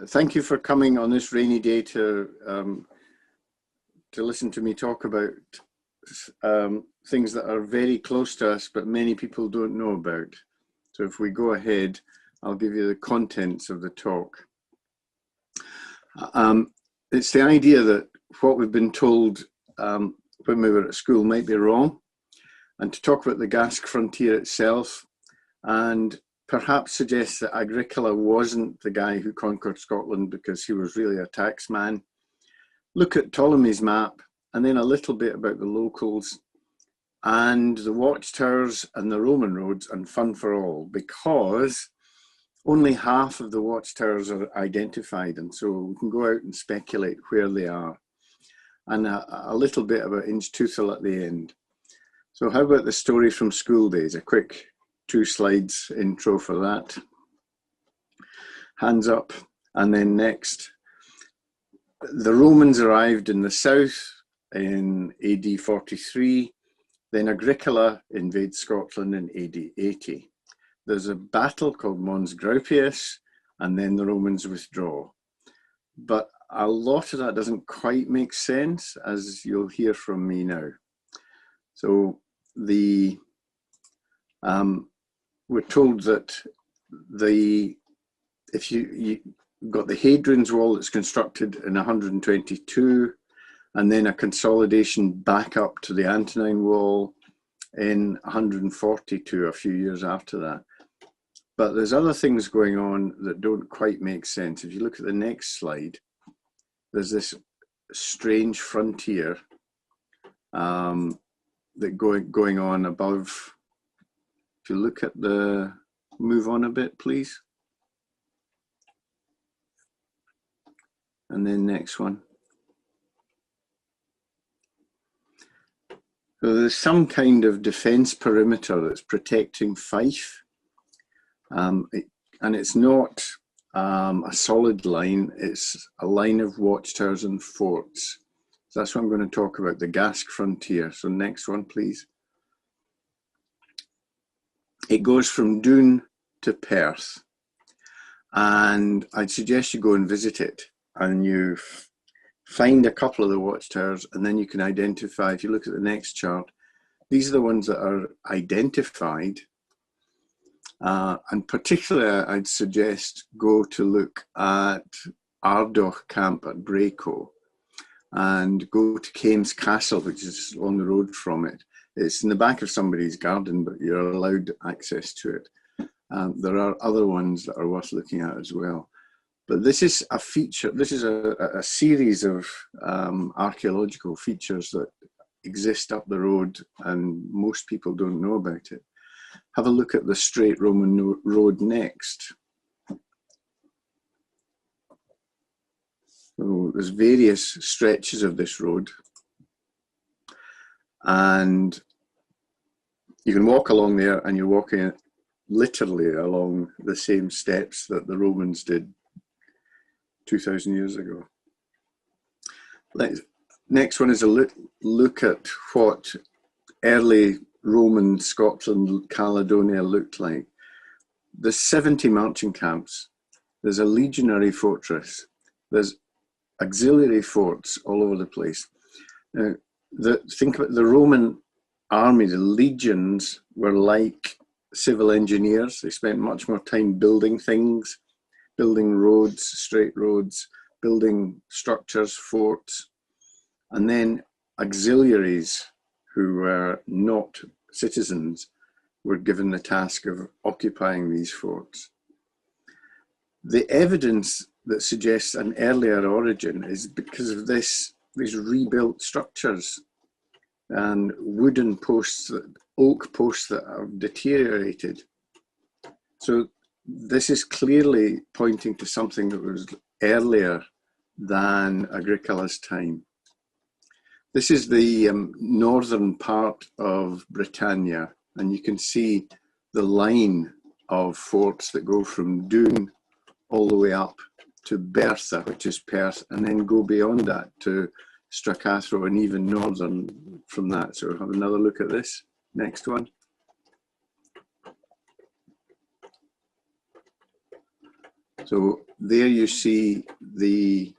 Thank you for coming on this rainy day to listen to me talk about things that are very close to us, but many people don't know about. So if we go ahead, I'll give you the contents of the talk. It's the idea that what we've been told when we were at school might be wrong, and to talk about the Gask frontier itself, and perhaps suggest that Agricola wasn't the guy who conquered Scotland because he was really a taxman. Look at Ptolemy's map, and then a little bit about the locals and the watchtowers and the Roman roads, and fun for all, because only half of the watchtowers are identified, and so we can go out and speculate where they are. And a little bit about Inchtuthil at the end. So how about the story from school days? A quick 2 slides intro for that. Hands up. And then next, the Romans arrived in the south in AD 43. Then Agricola invades Scotland in AD 80. There's a battle called Mons Graupius, and then the Romans withdraw. But a lot of that doesn't quite make sense, as you'll hear from me now. So we're told that if you got the Hadrian's Wall that's constructed in 122, and then a consolidation back up to the Antonine Wall in 142, a few years after that. But there's other things going on that don't quite make sense. If you look at the next slide, there's this strange frontier that going on above. If you look at the, move on a bit, please. And then next one. So there's some kind of defense perimeter that's protecting Fife. And it's not a solid line, it's a line of watchtowers and forts. So that's what I'm going to talk about, the Gask frontier. So next one, please. It goes from Doune to Perth. And I'd suggest you go and visit it, and you find a couple of the watchtowers, and then you can identify, if you look at the next chart, these are the ones that are identified. And particularly, I'd suggest go to look at Ardogh camp at Braco, and go to Kames Castle, which is on the road from it. It's in the back of somebody's garden, but you're allowed access to it. There are other ones that are worth looking at as well. But this is a feature, this is a series of archaeological features that exist up the road, and most people don't know about it. Have a look at the straight Roman road next. So there's various stretches of this road, and you can walk along there, and you're walking literally along the same steps that the Romans did 2,000 years ago. Next one is a look at what early Roman Scotland, Caledonia looked like. There's 70 marching camps. There's a legionary fortress. There's auxiliary forts all over the place. Now, think about the Roman army. The legions were like civil engineers. They spent much more time building things, building roads, straight roads, building structures, forts, and then auxiliaries who were not citizens were given the task of occupying these forts. The evidence that suggests an earlier origin is because of these rebuilt structures and wooden posts, oak posts that have deteriorated. So this is clearly pointing to something that was earlier than Agricola's time. This is the northern part of Britannia, and you can see the line of forts that go from Doune all the way up to Bertha, which is Perth, and then go beyond that to Stracathro, and even northern from that. So have another look at this. Next one. So there you see the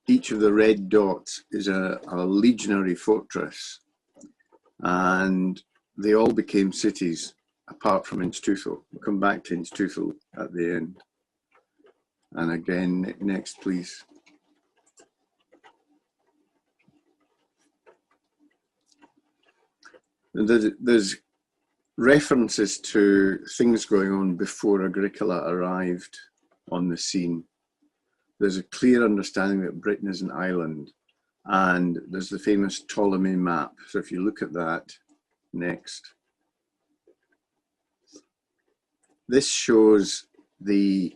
each of the red dots is a legionary fortress, and they all became cities apart from Inchtuthil. We'll come back to Inchtuthil at the end. And again, next please. There's references to things going on before Agricola arrived on the scene. There's a clear understanding that Britain is an island, and there's the famous Ptolemy map. So if you look at that, next. This shows the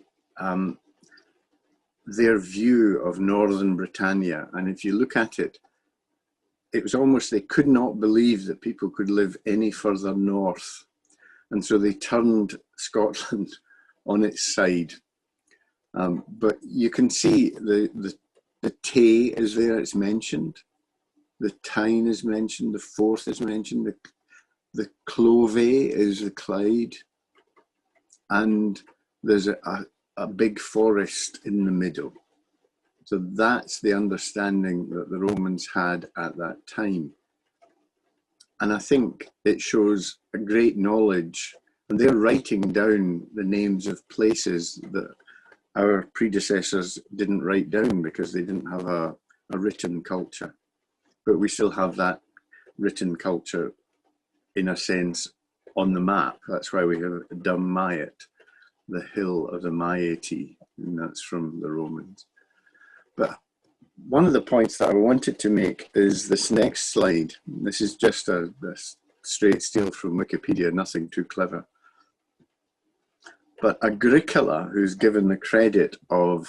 their view of northern Britannia, and if you look at it, it was almost, they could not believe that people could live any further north, and so they turned Scotland on its side. But you can see the Tay is there, it's mentioned, the Tyne is mentioned, the Forth is mentioned, the Clove is the Clyde, and there's a big forest in the middle. So that's the understanding that the Romans had at that time. And I think it shows a great knowledge, and they're writing down the names of places that our predecessors didn't write down because they didn't have a written culture. But we still have that written culture, in a sense, on the map. That's why we have Dum Maiet, the hill of the Maieti, and that's from the Romans. But one of the points that I wanted to make is this next slide. This is just a straight steal from Wikipedia, nothing too clever. But Agricola, who's given the credit of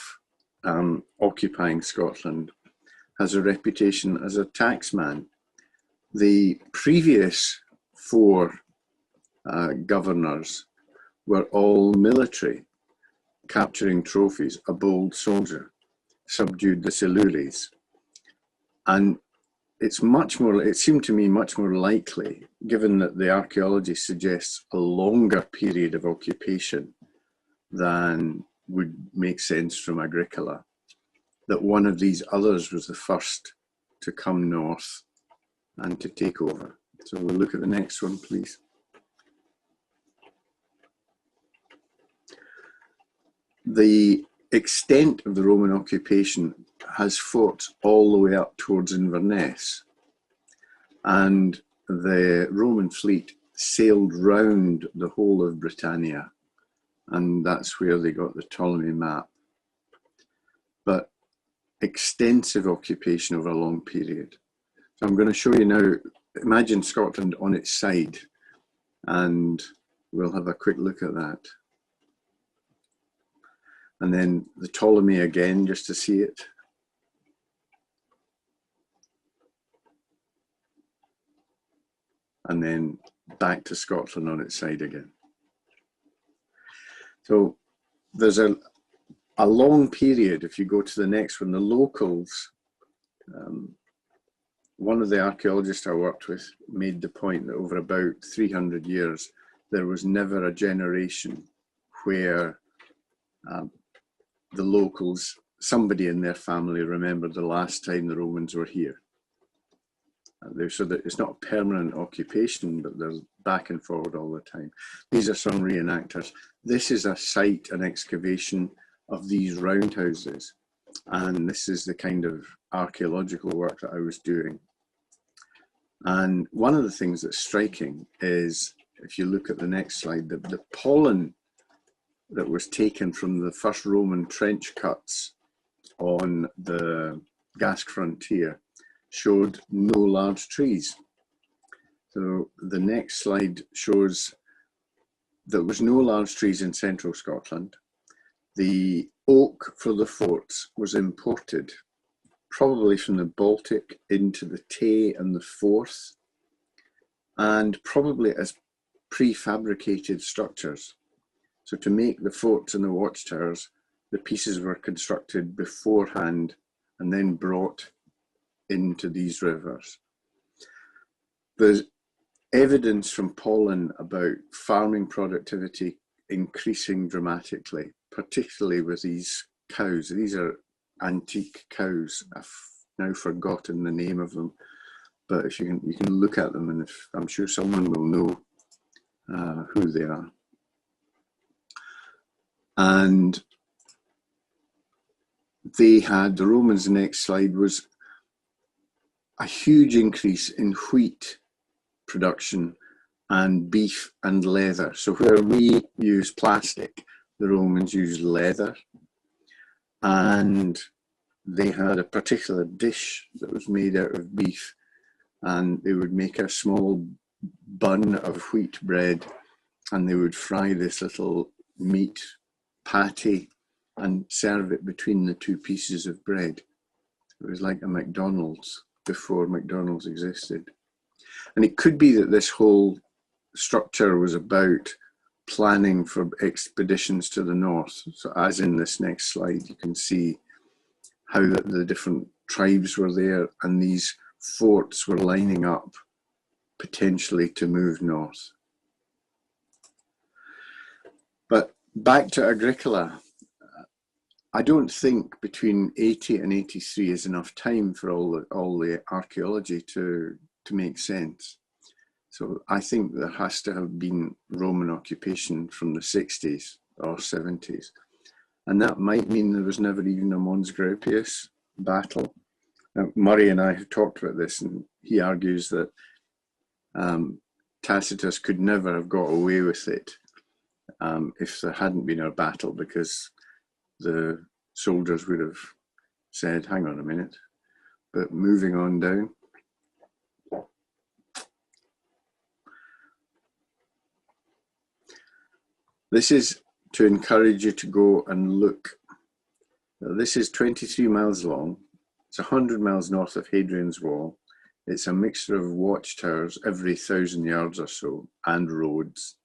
occupying Scotland, has a reputation as a taxman. The previous four governors were all military, capturing trophies. A bold soldier subdued the Silures. And it's much more, it seemed to me much more likely, given that the archaeology suggests a longer period of occupation than would make sense from Agricola, that one of these others was the first to come north and to take over. So we'll look at the next one, please. The extent of the Roman occupation has forts all the way up towards Inverness, and the Roman fleet sailed round the whole of Britannia, and that's where they got the Ptolemy map. But extensive occupation over a long period. So I'm going to show you now, imagine Scotland on its side, and we'll have a quick look at that. And then the Ptolemy again, just to see it. And then back to Scotland on its side again. So there's a long period. If you go to the next one, the locals, one of the archaeologists I worked with made the point that over about 300 years, there was never a generation where the locals, somebody in their family remembered the last time the Romans were here. So that it's not a permanent occupation, but they're back and forward all the time. These are some reenactors. This is a site, an excavation of these roundhouses. And this is the kind of archaeological work that I was doing. And one of the things that's striking is, if you look at the next slide, the pollen that was taken from the first Roman trench cuts on the Gask frontier showed no large trees. So the next slide shows there was no large trees in central Scotland. The oak for the forts was imported, probably from the Baltic into the Tay and the Forth, and probably as prefabricated structures. So to make the forts and the watchtowers, the pieces were constructed beforehand and then brought into these rivers. There's evidence from pollen about farming productivity increasing dramatically. particularly with these cows. These are antique cows. I've now forgotten the name of them, but if you can look at them, and if, I'm sure someone will know who they are. And they had, the Romans, the next slide, was a huge increase in wheat production and beef and leather. So where we use plastic, the Romans used leather, and they had a particular dish that was made out of beef, and they would make a small bun of wheat bread, and they would fry this little meat patty and serve it between the two pieces of bread. It was like a McDonald's before McDonald's existed. And it could be that this whole structure was about planning for expeditions to the north. So as in this next slide, you can see how the different tribes were there, and these forts were lining up potentially to move north. But back to Agricola, I don't think between 80 and 83 is enough time for all the archaeology to make sense. So I think there has to have been Roman occupation from the 60s or 70s. And that might mean there was never even a Mons Graupius battle. Now, Murray and I have talked about this, and he argues that Tacitus could never have got away with it if there hadn't been a battle, because the soldiers would have said, hang on a minute. But moving on down. This is to encourage you to go and look. Now, this is 23 miles long. It's 100 miles north of Hadrian's Wall. It's a mixture of watchtowers every 1,000 yards or so, and roads.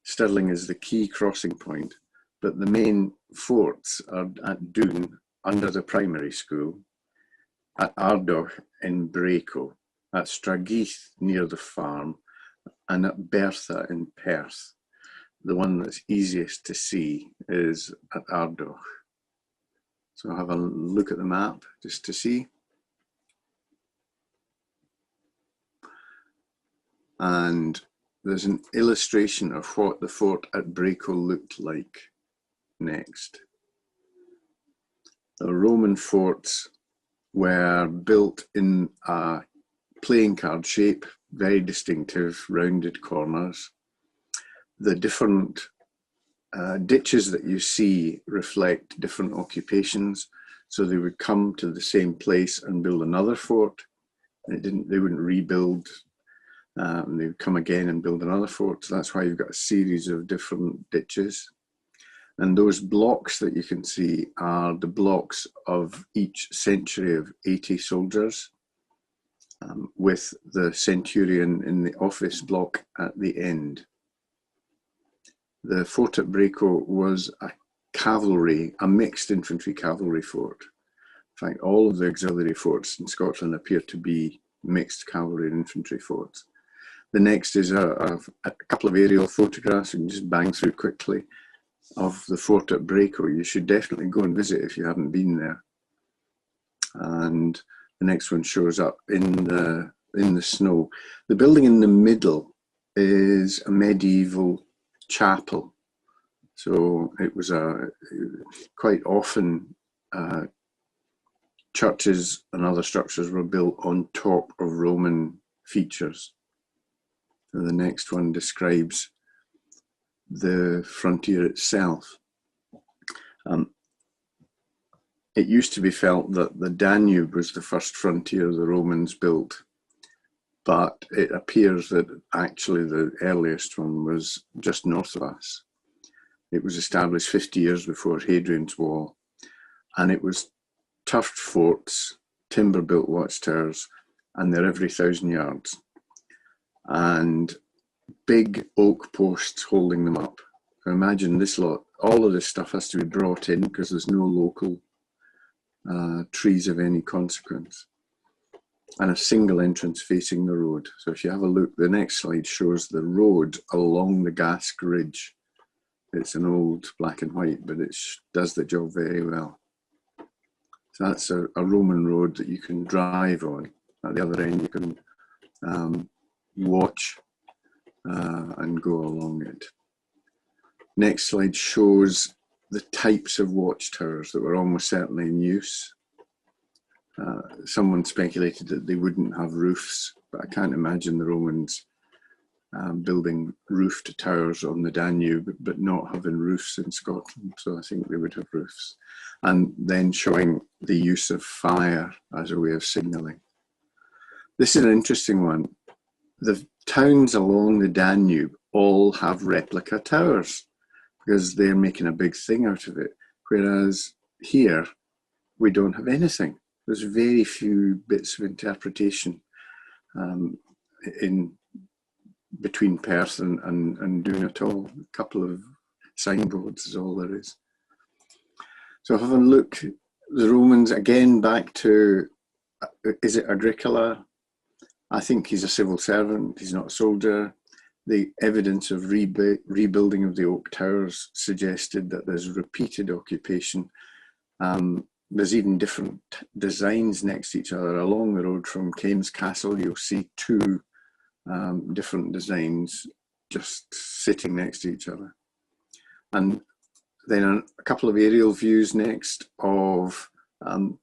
Stirling is the key crossing point, but the main forts are at Doune, under the primary school, at Ardogh in Braco, at Strageath near the farm, and at Bertha in Perth. The one that's easiest to see is at Ardogh. So I'll have a look at the map just to see. And there's an illustration of what the fort at Braco looked like next. The Roman forts were built in a playing card shape, very distinctive, rounded corners. The different ditches that you see reflect different occupations. So they would come to the same place and build another fort. They wouldn't rebuild. They would come again and build another fort. So that's why you've got a series of different ditches. And those blocks that you can see are the blocks of each century of 80 soldiers, with the centurion in the office block at the end. The fort at Braco was a mixed infantry cavalry fort. In fact, all of the auxiliary forts in Scotland appear to be mixed cavalry and infantry forts. The next is a couple of aerial photographs. We can just bang through quickly of the fort at Braco. You should definitely go and visit if you haven't been there. And the next one shows up in the snow. The building in the middle is a medieval chapel. So it was quite often churches and other structures were built on top of Roman features. And the next one describes the frontier itself. It used to be felt that the Danube was the first frontier the Romans built, but it appears that actually the earliest one was just north of us. It was established 50 years before Hadrian's Wall, and it was turfed forts, timber-built watchtowers, and they're every 1,000 yards, and big oak posts holding them up. So imagine this lot, all of this stuff has to be brought in because there's no local trees of any consequence, and a single entrance facing the road. So if you have a look, the next slide shows the road along the Gask ridge. It's an old black and white, but it does the job very well. So that's a Roman road that you can drive on. At the other end, you can watch and go along it. Next slide shows the types of watchtowers that were almost certainly in use. Someone speculated that they wouldn't have roofs, but I can't imagine the Romans building roofed towers on the Danube, but not having roofs in Scotland. So I think they would have roofs. And then showing the use of fire as a way of signalling. This is an interesting one. The towns along the Danube all have replica towers because they're making a big thing out of it. Whereas here, we don't have anything. There's very few bits of interpretation in between Perth and Doune at all. A couple of signboards is all there is. So have a look, the Romans, again back to, is it Agricola? I think he's a civil servant, he's not a soldier. The evidence of rebuilding of the oak towers suggested that there's repeated occupation. There's even different designs next to each other. Along the road from Kames Castle, you'll see two different designs just sitting next to each other. And then a couple of aerial views next of the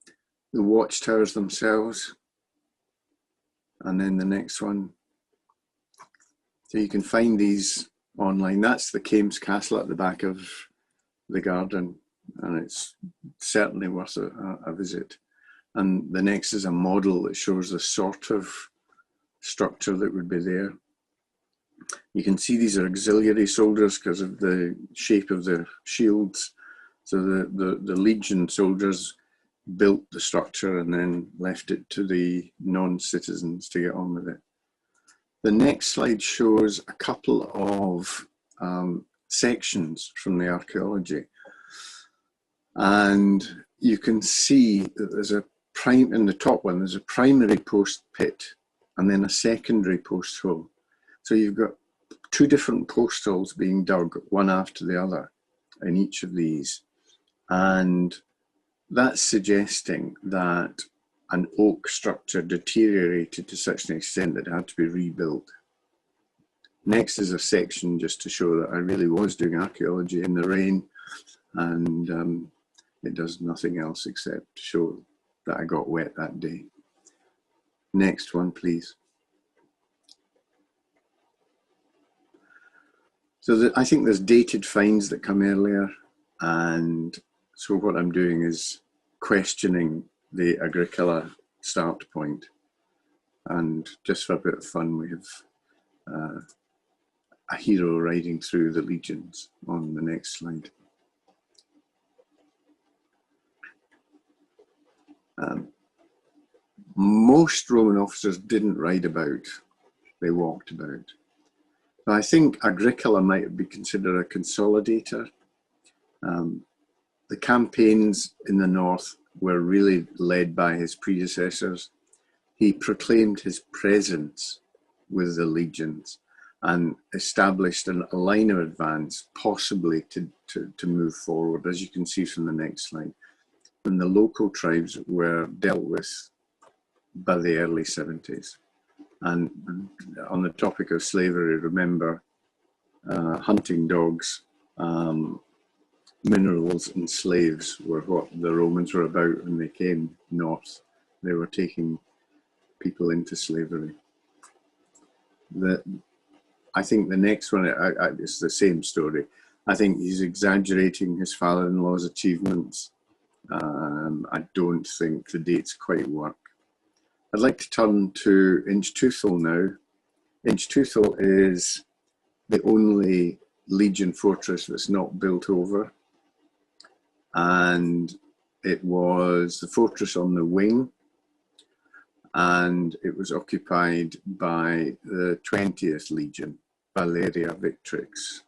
watchtowers themselves. And then the next one. So you can find these online. That's the Kames Castle at the back of the garden, and it's certainly worth a visit. And the next is a model that shows the sort of structure that would be there. You can see these are auxiliary soldiers because of the shape of their shields. So the legion soldiers built the structure and then left it to the non-citizens to get on with it. The next slide shows a couple of sections from the archaeology. And you can see that there's in the top one, there's a primary post pit and then a secondary post hole. So you've got two different post holes being dug, one after the other in each of these. And that's suggesting that an oak structure deteriorated to such an extent that it had to be rebuilt. Next is a section just to show that I really was doing archaeology in the rain, and it does nothing else except show that I got wet that day. Next one, please. So I think there's dated finds that come earlier, and so what I'm doing is questioning the Agricola start point. And just for a bit of fun, we have a hero riding through the legions on the next slide. Most Roman officers didn't ride about, they walked about. But I think Agricola might be considered a consolidator. The campaigns in the north were really led by his predecessors. He proclaimed his presence with the legions and established a line of advance, possibly to move forward, as you can see from the next slide. And the local tribes were dealt with by the early 70s. And on the topic of slavery, remember hunting dogs, minerals and slaves were what the Romans were about when they came north. They were taking people into slavery. I think the next one is the same story. I think he's exaggerating his father-in-law's achievements. I don't think the dates quite work. I'd like to turn to Inchtuthil now. Inchtuthil is the only legion fortress that's not built over. And it was the fortress on the wing, and it was occupied by the 20th Legion, Valeria Victrix.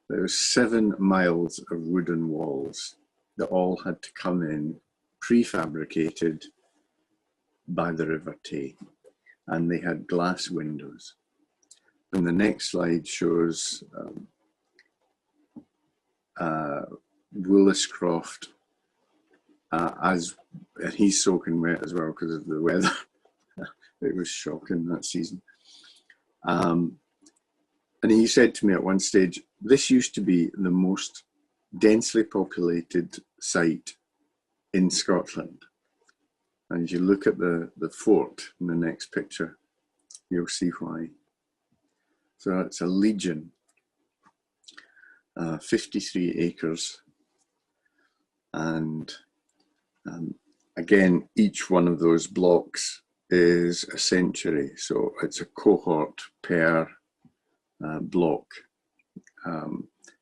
There was 7 miles of wooden walls that all had to come in prefabricated by the River Tay, and they had glass windows. And the next slide shows Woolliscroft, and he's soaking wet as well because of the weather. It was shocking that season. And he said to me at one stage, this used to be the most densely populated site in Scotland. And as you look at the fort in the next picture, you'll see why. So it's a legion, 53 acres. And again, each one of those blocks is a century. So it's a cohort per block.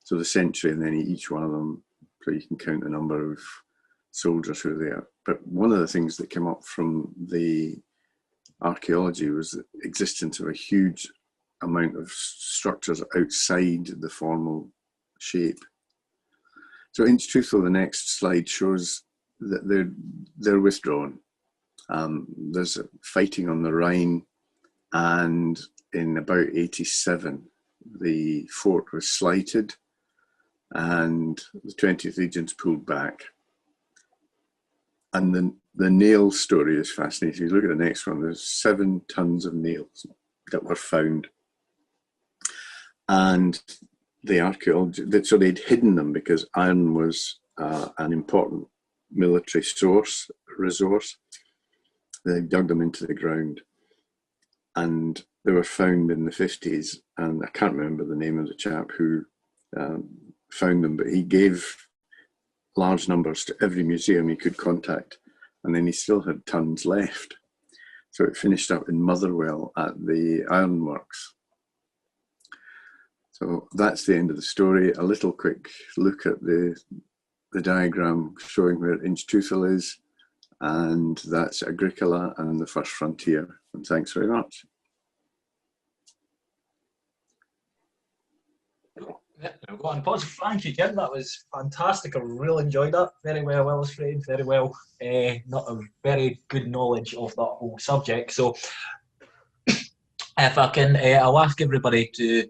So the century, and then each one of them, so you can count the number of soldiers who are there. But one of the things that came up from the archaeology was the existence of a huge amount of structures outside the formal shape. So Inchtruthal, the next slide, shows that they're withdrawn. There's fighting on the Rhine, and in about 87, the fort was slighted and the 20th Legion's pulled back. And the nail story is fascinating. If you look at the next one, there's 7 tons of nails that were found. And the archaeology, so they'd hidden them because iron was an important military resource. They dug them into the ground, and they were found in the 50s. And I can't remember the name of the chap who found them, but he gave large numbers to every museum he could contact, and then he still had tons left. So it finished up in Motherwell at the ironworks. So that's the end of the story. A little quick look at the diagram showing where Inchtruthal is, and that's Agricola and the first frontier. And thanks very much. Yeah, go on. Positive. Thank you, Jim. That was fantastic. I really enjoyed that. Very well illustrated. Very well. Not a very good knowledge of that whole subject. So, if I can, I'll ask everybody to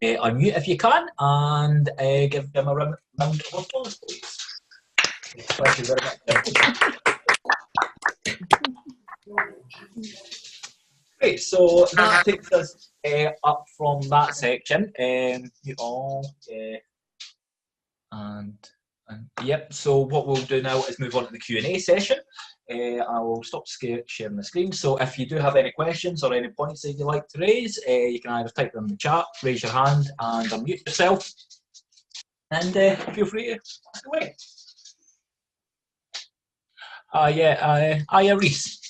unmute if you can, and give them a round of applause, please. Thank you very much. Great, so that takes us up from that section. You all, and yep. So what we'll do now is move on to the Q&A session. I will stop sharing the screen. So if you do have any questions or any points that you'd like to raise, you can either type them in the chat, raise your hand, and unmute yourself, and feel free to ask away. Reese.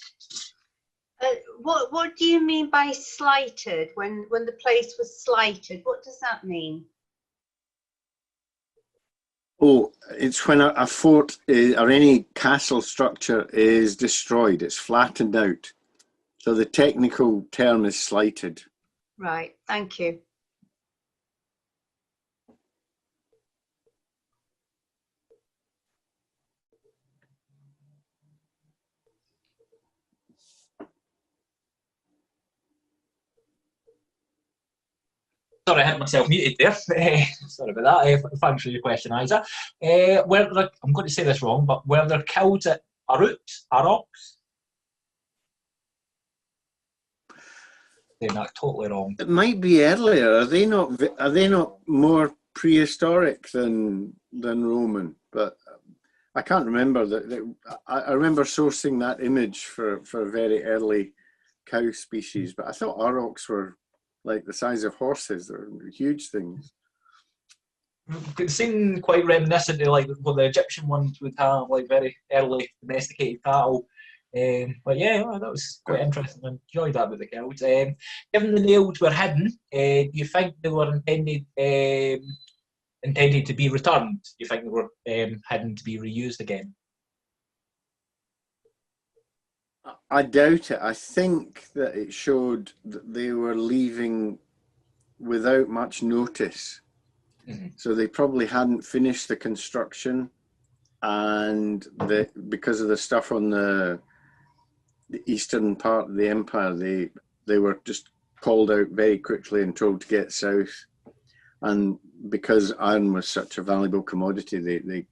What do you mean by slighted? When the place was slighted, what does that mean? Oh, it's when a fort or any castle structure is destroyed. It's flattened out. So the technical term is slighted. Right, thank you. Sorry, I had myself muted there. Sorry about that. Thanks for your question, Isa. I'm going to say this wrong, but were there kilns at Arrox? Saying that totally wrong. It might be earlier. Are they not more prehistoric than Roman? But I can't remember that. I remember sourcing that image for a very early cow species, but I thought aurochs were like the size of horses. They're huge things. It seemed quite reminiscent to like what the Egyptian ones would have, like very early domesticated cattle. But yeah, that was quite interesting. I enjoyed that with the Celts. Given the nails were hidden, do you think they were intended to be returned? Do you think they were hidden to be reused again? I doubt it. I think that it showed that they were leaving without much notice. Mm-hmm. So they probably hadn't finished the construction, and because of the stuff on the eastern part of the empire, they were just called out very quickly and told to get south. And because iron was such a valuable commodity, they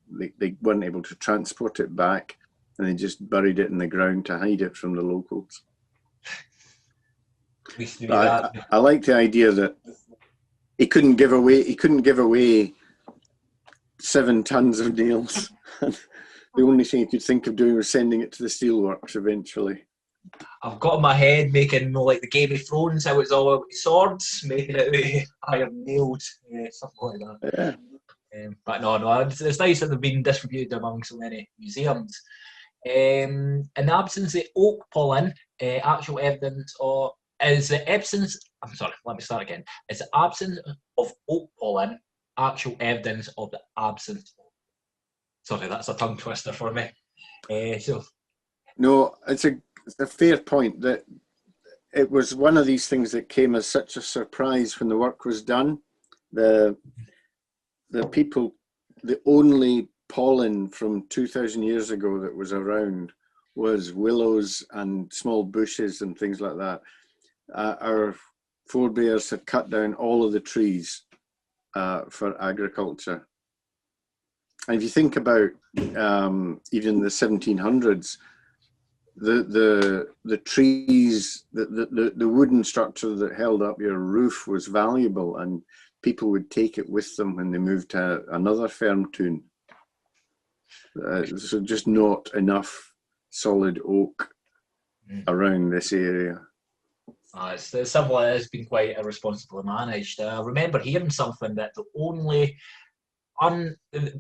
weren't able to transport it back, and they just buried it in the ground to hide it from the locals. I like the idea that he couldn't give away 7 tons of nails. The only thing he could think of doing was sending it to the steelworks eventually. I've got in my head making like the Game of Thrones, how it's all about swords, making it with iron nails, something like that. Yeah. But no, it's nice that they've been distributed among so many museums. In the absence of oak pollen, actual evidence of is the absence. I'm sorry, let me start again. Is the absence of oak pollen actual evidence of the absence? Sorry, that's a tongue twister for me. No, it's a fair point that it was one of these things that came as such a surprise when the work was done. The people, the only pollen from 2,000 years ago that was around was willows and small bushes and things like that. Our forebears had cut down all of the trees for agriculture. And if you think about even the 1700s, the trees, the wooden structure that held up your roof was valuable, and people would take it with them when they moved to another firm tune. So just not enough solid oak around this area. The civil has been quite irresponsibly managed. I remember hearing something that the only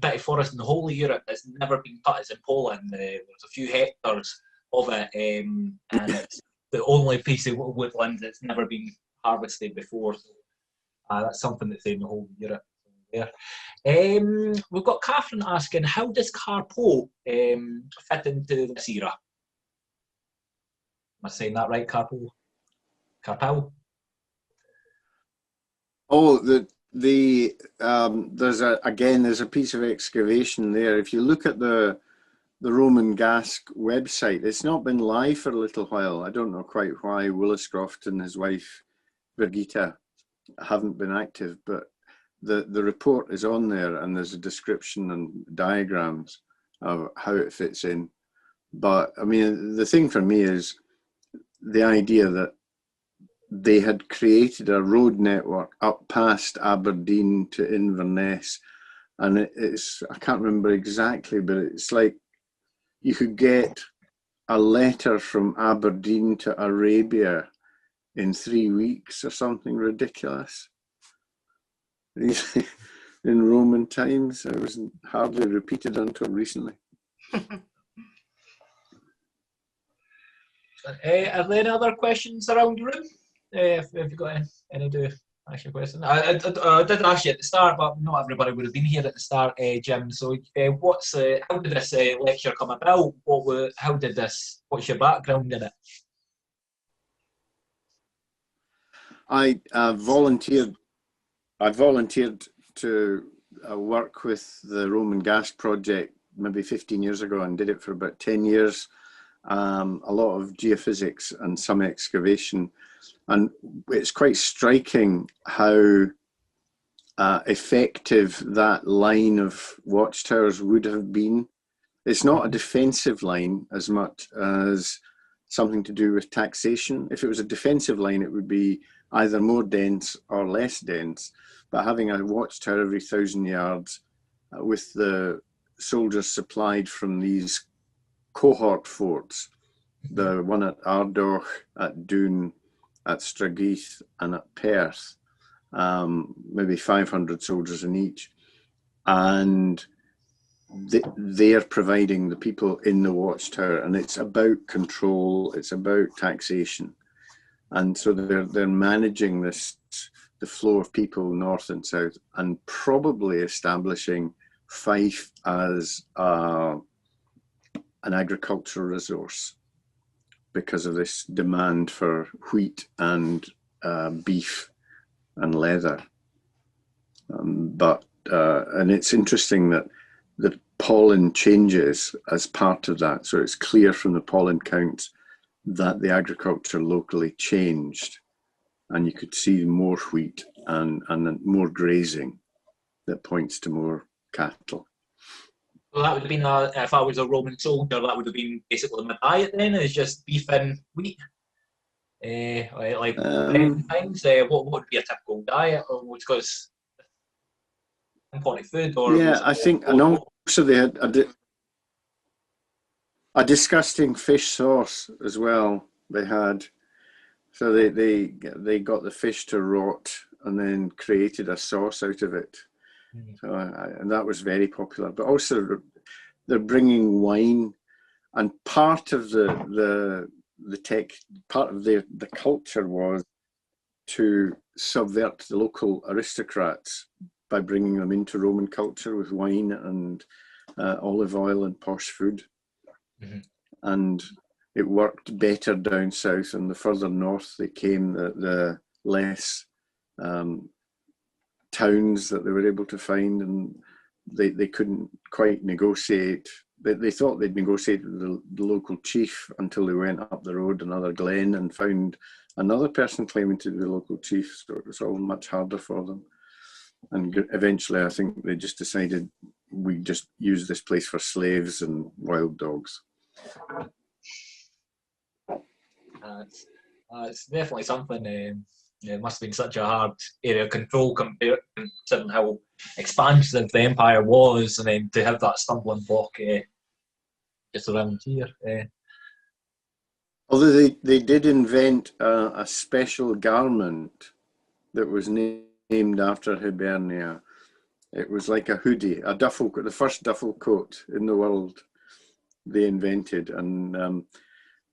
bit of forest in the whole of Europe that's never been cut is in Poland. There's a few hectares of it, and it's the only piece of woodland that's never been harvested before. So, that's something that's in the whole of Europe. There. We've got Catherine asking, how does Carpo fit into this era? Am I saying that right, Carpo? Carpo? Oh, there's a piece of excavation there. If you look at the Roman Gask website, it's not been live for a little while. I don't know quite why Williscroft and his wife Birgitta haven't been active, but the report is on there, and there's a description and diagrams of how it fits in. But I mean, the thing for me is the idea that they had created a road network up past Aberdeen to Inverness, and it's, I can't remember exactly, but it's like you could get a letter from Aberdeen to Arabia in 3 weeks or something ridiculous. In Roman times, it was hardly repeated until recently. Are there any other questions around the room? If you've got any to ask your question. I did ask you at the start, but not everybody would have been here at the start, Jim. So how did this lecture come about? What's your background in it? I volunteered to work with the Roman Gask project maybe 15 years ago, and did it for about 10 years. A lot of geophysics and some excavation. And it's quite striking how effective that line of watchtowers would have been. It's not a defensive line as much as something to do with taxation. If it was a defensive line, it would be either more dense or less dense. But having a watchtower every 1,000 yards with the soldiers supplied from these cohort forts, the one at Ardorch, at Doune, at Strageith, and at Perth, maybe 500 soldiers in each. And they're providing the people in the watchtower, and it's about control, it's about taxation. And so they're managing the flow of people north and south, and probably establishing Fife as an agricultural resource because of this demand for wheat and beef and leather. And it's interesting that the pollen changes as part of that. So it's clear from the pollen counts that the agriculture locally changed, and you could see more wheat and more grazing that points to more cattle. Well, that would have been, if I was a Roman soldier, that would have been basically my diet then, is just beef and wheat. Like times, what would be a typical diet? Or because important food, or yeah, I think, and also they had a disgusting fish sauce as well. They had, so they got the fish to rot and then created a sauce out of it. So and that was very popular. But also they're bringing wine, and part of the culture was to subvert the local aristocrats by bringing them into Roman culture with wine and olive oil and posh food. And it worked better down south, and the further north they came, the less towns that they were able to find, and they couldn't quite negotiate. They thought they'd negotiate with the local chief until they went up the road another glen and found another person claiming to be the local chief, so it was all much harder for them. And eventually I think they just decided we just use this place for slaves and wild dogs. It's definitely something. It must have been such a hard area of control compared to how expansive the empire was, and then to have that stumbling block just around here. Although they did invent a special garment that was named after Hibernia. It was like a hoodie, a duffel coat, the first duffel coat in the world they invented. And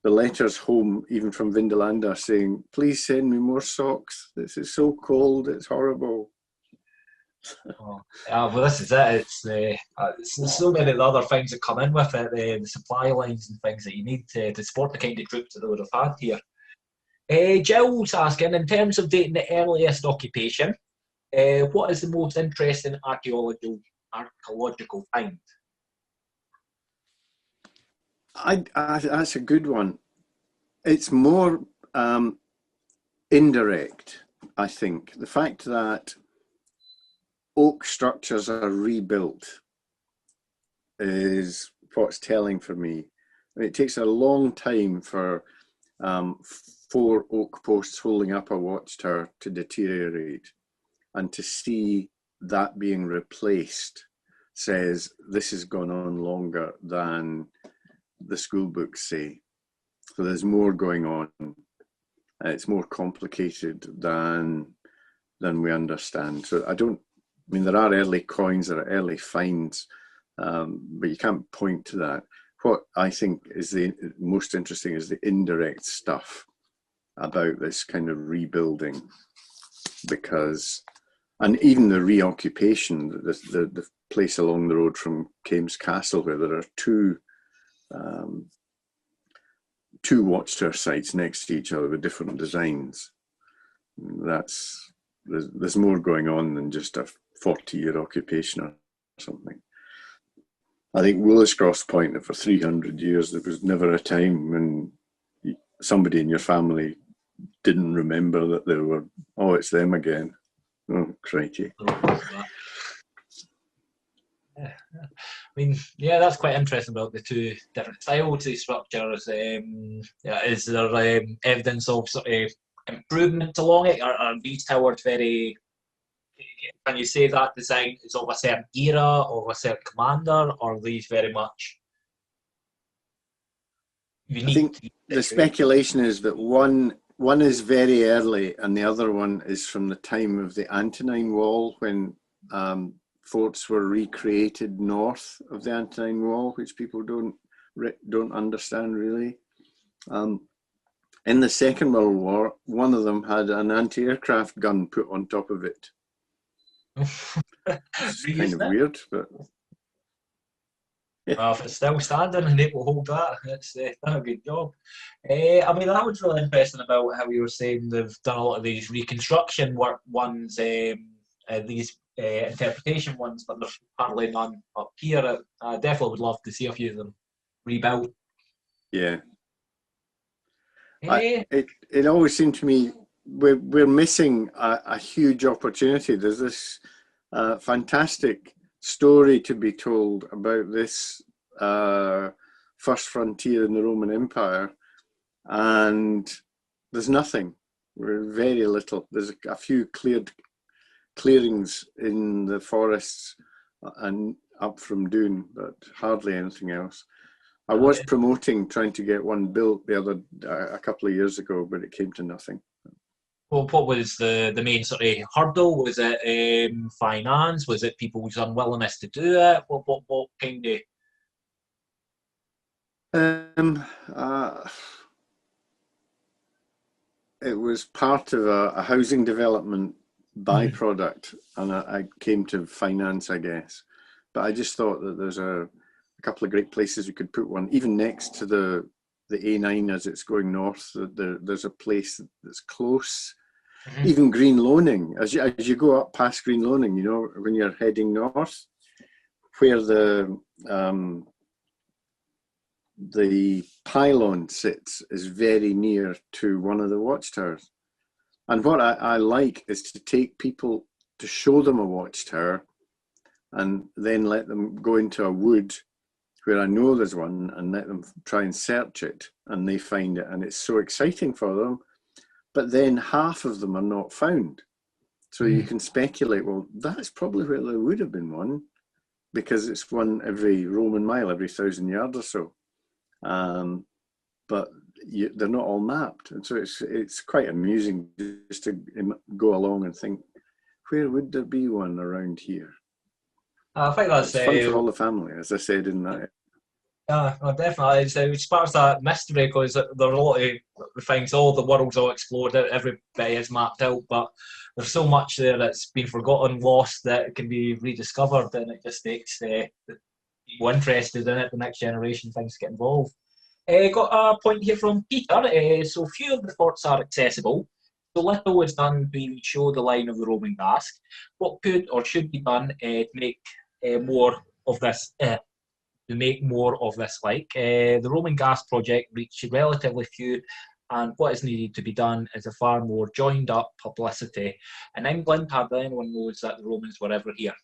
the letters home, even from Vindolanda, saying, please send me more socks. This is so cold, it's horrible. Well, this is it. It's so many of the other things that come in with it, the supply lines and things that you need to support the kind of troops that they would have had here. Jill's asking, in terms of dating the earliest occupation, what is the most interesting archaeological find? That's a good one. It's more indirect, I think. The fact that oak structures are rebuilt is what's telling for me. I mean, it takes a long time for 4 oak posts holding up a watchtower to deteriorate, and to see that being replaced says this has gone on longer than the school books say. So there's more going on. It's more complicated than we understand. So I mean, there are early coins, there are early finds, but you can't point to that. What I think is the most interesting is the indirect stuff about this kind of rebuilding, because, and even the reoccupation, the place along the road from Kames Castle, where there are two watchtower sites next to each other with different designs. There's more going on than just a 40-year occupation or something. I think Williscross Point, that for 300 years there was never a time when somebody in your family didn't remember that there were, oh, it's them again. Oh, crikey. I mean, yeah, that's quite interesting about the two different styles of these structures. Is there evidence of sort of improvement along it? Are these towers very, can you say that design is of a certain era or a certain commander, or are these very much unique? I think the speculation is that one is very early and the other one is from the time of the Antonine Wall, when forts were recreated north of the Antonine Wall, which people don't understand really. In the Second World War, one of them had an anti-aircraft gun put on top of it. It's kind of weird, but yeah. Well, if it's still standing and it will hold that, it's done a good job. I mean, that was really interesting about how you were saying they've done a lot of these reconstruction work ones, these interpretation ones, but there's apparently none up here. I definitely would love to see a few of them rebuilt. Yeah. It always seemed to me we're missing a huge opportunity. There's this fantastic story to be told about this first frontier in the Roman Empire, and there's nothing. Very little. There's a few clearings in the forests and up from Doune, but hardly anything else. I was promoting trying to get one built a couple of years ago, but it came to nothing. Well, what was the main sort of hurdle? Was it finance? Was it people's unwillingness to do it? What kind of? It was part of a housing development byproduct, and I came to finance, I guess. But I just thought that there's a couple of great places we could put one, even next to the A9 as it's going north. There's a place that's close. Even Green Loaning, as you go up past Green Loaning, you know, when you're heading north, where the pylon sits is very near to one of the watchtowers. And what I like is to take people to show them a watchtower and then let them go into a wood where I know there's one and let them try and search it, and they find it, and it's so exciting for them. But then half of them are not found. So you can speculate, well, that's probably where there would have been one, because it's one every Roman mile, every 1,000 yards or so. But they're not all mapped. And so it's quite amusing just to go along and think, where would there be one around here? I think that's fun for all the family, as I said in that. Yeah, no, definitely. It sparks that mystery, because there are a lot of things. All the world's all explored, everybody is mapped out, but there's so much there that's been forgotten, lost, that it can be rediscovered, and it just makes people interested in it. The next generation things get involved. Got a point here from Peter. So few of the forts are accessible. So little is done to show the line of the Roman Gask. What could or should be done to make more of this? To make more of this, the Roman Gask project reached relatively few, and what is needed to be done is a far more joined up publicity. In England, hardly anyone knows that the Romans were ever here.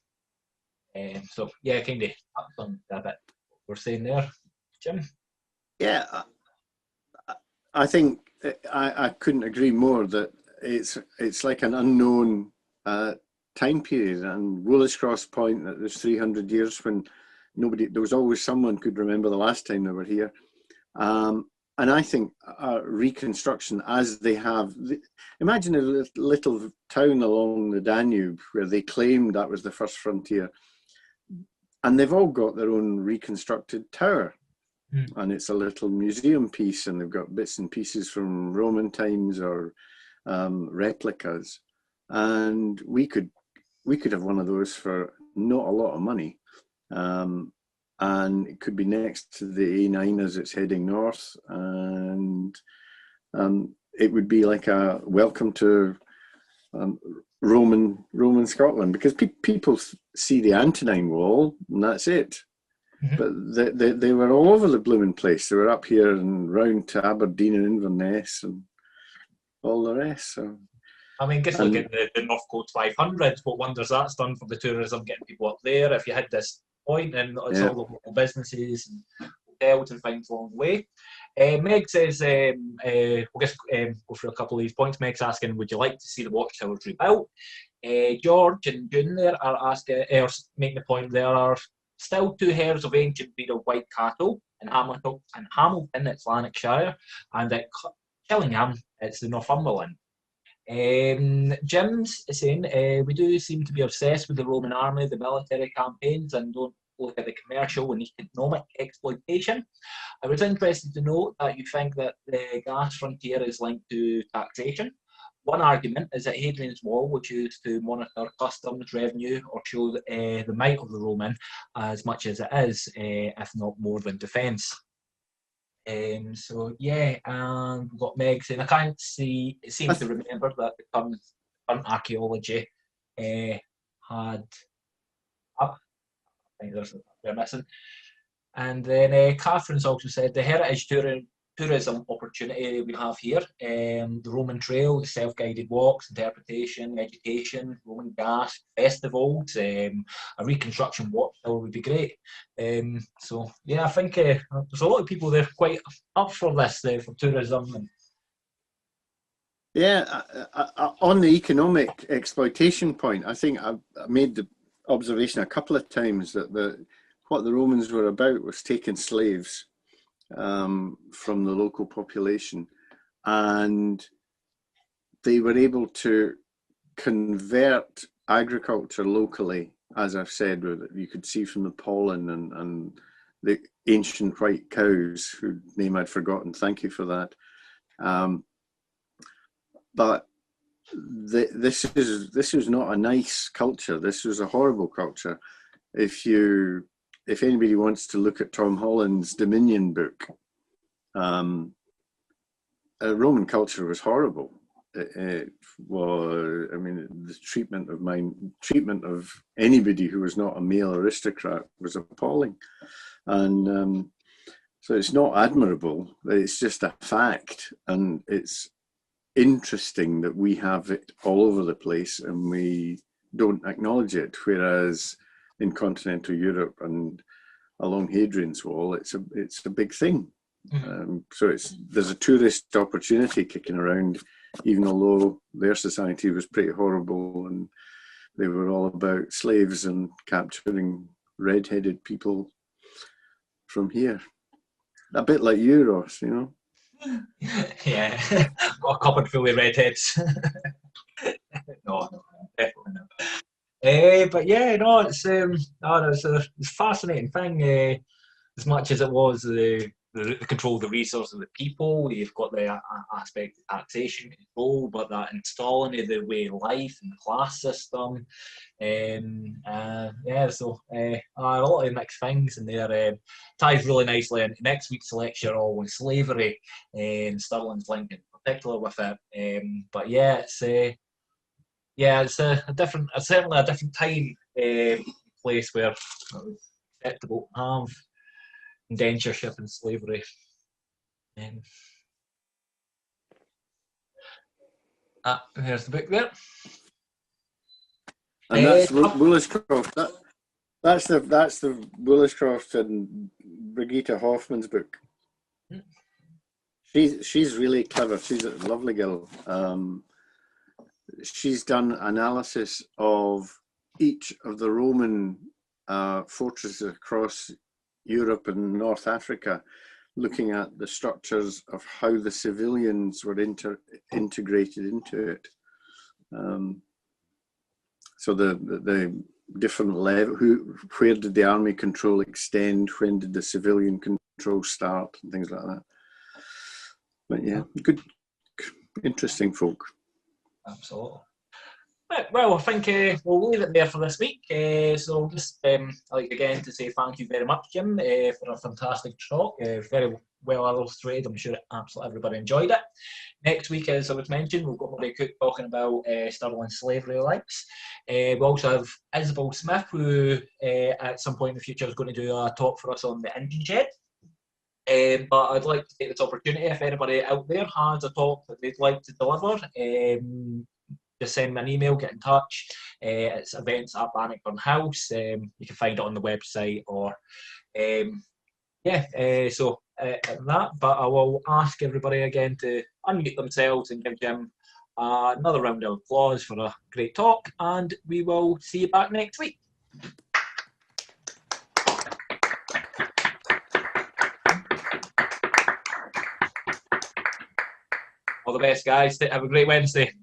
So yeah, kind of on a bit we're saying there, Jim. Yeah, I think I couldn't agree more that it's like an unknown time period, and Woolwich Point, that there's 300 years when there was always someone could remember the last time they were here. And I think reconstruction, as they have, imagine a little town along the Danube where they claimed that was the first frontier, and they've all got their own reconstructed tower. And it's a little museum piece, and they've got bits and pieces from Roman times or replicas. And we could have one of those for not a lot of money. And it could be next to the A9 as it's heading north, and it would be like a welcome to Roman Scotland, because people see the Antonine Wall and that's it. But they were all over the blooming place. They were up here and round to Aberdeen and Inverness and all the rest. So, I mean, just look at the North Coast 500. What wonders that's done for the tourism, getting people up there. If you had this point, and it's all the local businesses and hotels and things along the way. Meg says, we'll just go through a couple of these points. Meg's asking, would you like to see the watchtowers rebuilt? George and June there are asking, making the point there are still 2 herds of ancient breed of white cattle in Hamilton, it's Lanarkshire, and at Chillingham, it's the Northumberland. Jim's saying, we do seem to be obsessed with the Roman army, the military campaigns, and don't look at the commercial and economic exploitation. I was interested to note that you think that the gas frontier is linked to taxation. One argument is that Hadrian's Wall was used to monitor customs revenue or show the might of the Roman as much as it is, if not more than defence. So yeah, and we've got Meg saying, I can't see, it seems to remember that the current archaeology had up. I think they're missing. And then Catherine's also said the heritage tourism opportunity we have here. The Roman Trail, the self-guided walks, interpretation, education, Roman Gask, festivals, a reconstruction watchtower would be great. So yeah, I think there's a lot of people there quite up for this, for tourism. And yeah, on the economic exploitation point, I think I made the observation a couple of times that what the Romans were about was taking slaves from the local population, and they were able to convert agriculture locally, as I've said, you could see from the pollen and the ancient white cows, whose name I'd forgotten. Thank you for that. But this is not a nice culture. This was a horrible culture. If anybody wants to look at Tom Holland's Dominion book, Roman culture was horrible. It was, I mean, the treatment of anybody who was not a male aristocrat was appalling, and so it's not admirable. It's just a fact, and it's interesting that we have it all over the place and we don't acknowledge it, whereas in continental Europe and along Hadrian's Wall, it's a big thing. So there's a tourist opportunity kicking around, even although their society was pretty horrible and they were all about slaves and capturing red-headed people from here. A bit like you, Ross, you know. Yeah, got a cupboard full of redheads. No, definitely not. But yeah, no, it's a fascinating thing. As much as it was the control of the resources of the people, you've got the aspect of taxation control, but that installing of the way of life and the class system. Yeah, so a lot of mixed things in there. Ties really nicely into next week's lecture on slavery and Stirling's link in particular with it. But yeah, it's a different, certainly a different time, place where it was acceptable to have indentureship and slavery. Here's the book there. And that's Woolliscroft. That's the Woolliscroft and Brigitte Hoffman's book. She's really clever. She's a lovely girl. She's done analysis of each of the Roman fortresses across Europe and North Africa, looking at the structures of how the civilians were integrated into it. So the different level, where did the army control extend? When did the civilian control start? And things like that. But yeah, good, interesting folk. Absolutely. Right, well, I think we'll leave it there for this week. So just I'd like again to say thank you very much, Jim, for a fantastic talk. Very well illustrated. I'm sure absolutely everybody enjoyed it. Next week, as I was mentioned, we've got Murray Cook talking about Stirling slavery links. We also have Isabel Smith, who at some point in the future is going to do a talk for us on the Indian Shed. But I'd like to take this opportunity, if anybody out there has a talk that they'd like to deliver, just send me an email, get in touch. It's events at Bannockburnhouse. You can find it on the website or that. But I will ask everybody again to unmute themselves and give Jim another round of applause for a great talk, and we will see you back next week. All the best, guys. Have a great Wednesday.